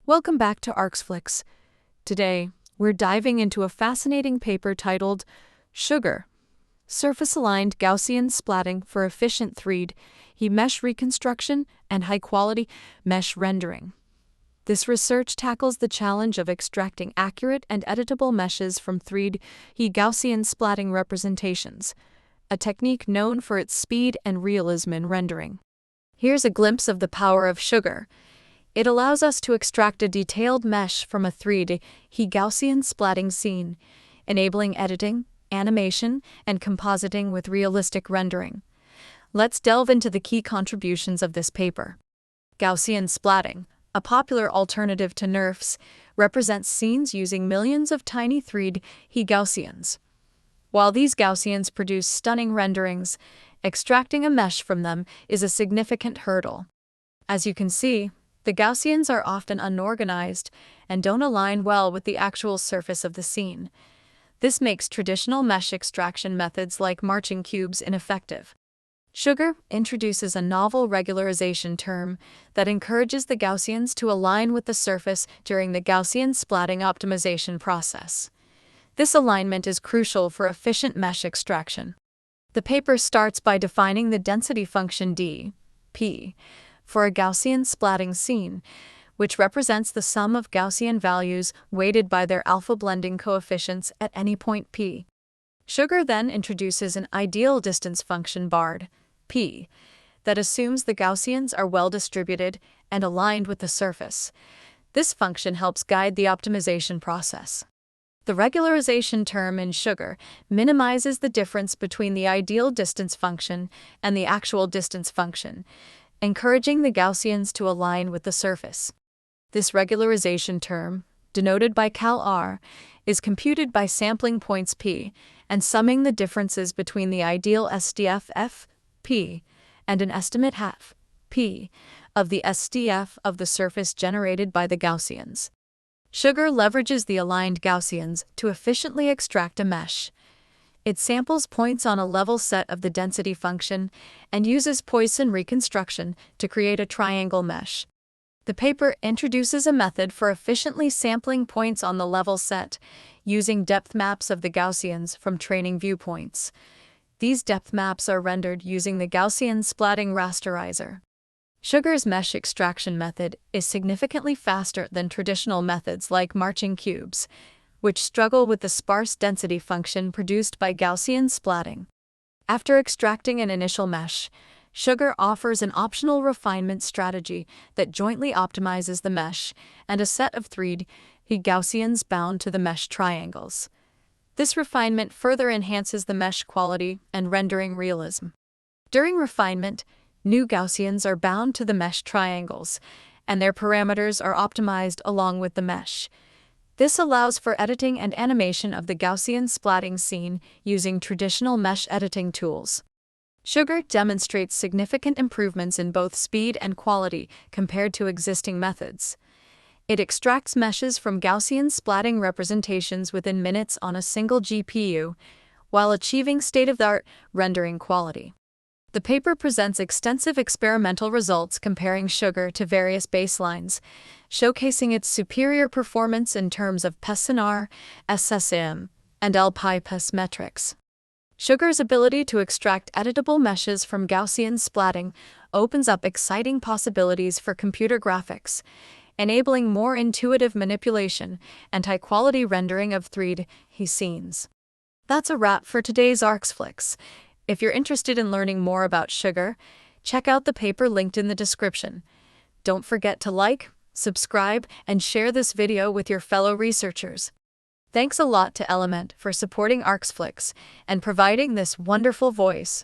Welcome back to Arxflix. Today, we're diving into a fascinating paper titled SuGaR, Surface-Aligned Gaussian Splatting for Efficient 3D Mesh Reconstruction and High-Quality Mesh Rendering. This research tackles the challenge of extracting accurate and editable meshes from 3D Gaussian splatting representations, a technique known for its speed and realism in rendering. Here's a glimpse of the power of SuGaR. It allows us to extract a detailed mesh from a 3D Gaussian splatting scene, enabling editing, animation, and compositing with realistic rendering. Let's delve into the key contributions of this paper. Gaussian splatting, a popular alternative to NURBS, represents scenes using millions of tiny 3D Gaussians. While these Gaussians produce stunning renderings, extracting a mesh from them is a significant hurdle. As you can see, the Gaussians are often unorganized and don't align well with the actual surface of the scene. This makes traditional mesh extraction methods like marching cubes ineffective. SuGaR introduces a novel regularization term that encourages the Gaussians to align with the surface during the Gaussian splatting optimization process. This alignment is crucial for efficient mesh extraction. The paper starts by defining the density function dP for a Gaussian splatting scene, which represents the sum of Gaussian values weighted by their alpha blending coefficients at any point P. SuGaR then introduces an ideal distance function BARD, P, that assumes the Gaussians are well distributed and aligned with the surface. This function helps guide the optimization process. The regularization term in SuGaR minimizes the difference between the ideal distance function and the actual distance function, encouraging the Gaussians to align with the surface. This regularization term, denoted by cal_r, is computed by sampling points P and summing the differences between the ideal SDF f P and an estimate half P of the SDF of the surface generated by the Gaussians. SuGaR leverages the aligned Gaussians to efficiently extract a mesh. It samples points on a level set of the density function and uses Poisson reconstruction to create a triangle mesh. The paper introduces a method for efficiently sampling points on the level set, using depth maps of the Gaussians from training viewpoints. These depth maps are rendered using the Gaussian splatting rasterizer. SuGaR's mesh extraction method is significantly faster than traditional methods like marching cubes, which struggle with the sparse density function produced by Gaussian splatting. After extracting an initial mesh, SuGaR offers an optional refinement strategy that jointly optimizes the mesh and a set of 3D Gaussians bound to the mesh triangles. This refinement further enhances the mesh quality and rendering realism. During refinement, new Gaussians are bound to the mesh triangles, and their parameters are optimized along with the mesh. This allows for editing and animation of the Gaussian splatting scene using traditional mesh editing tools. SuGaR demonstrates significant improvements in both speed and quality compared to existing methods. It extracts meshes from Gaussian splatting representations within minutes on a single GPU, while achieving state-of-the-art rendering quality. The paper presents extensive experimental results comparing SuGaR to various baselines, showcasing its superior performance in terms of PESNR, SSM, and LPI-PES metrics. SuGaR's ability to extract editable meshes from Gaussian splatting opens up exciting possibilities for computer graphics, enabling more intuitive manipulation and high-quality rendering of 3D scenes. That's a wrap for today's Arxflix. If you're interested in learning more about SuGaR, check out the paper linked in the description. Don't forget to like, subscribe, and share this video with your fellow researchers. Thanks a lot to Element for supporting Arxflix and providing this wonderful voice.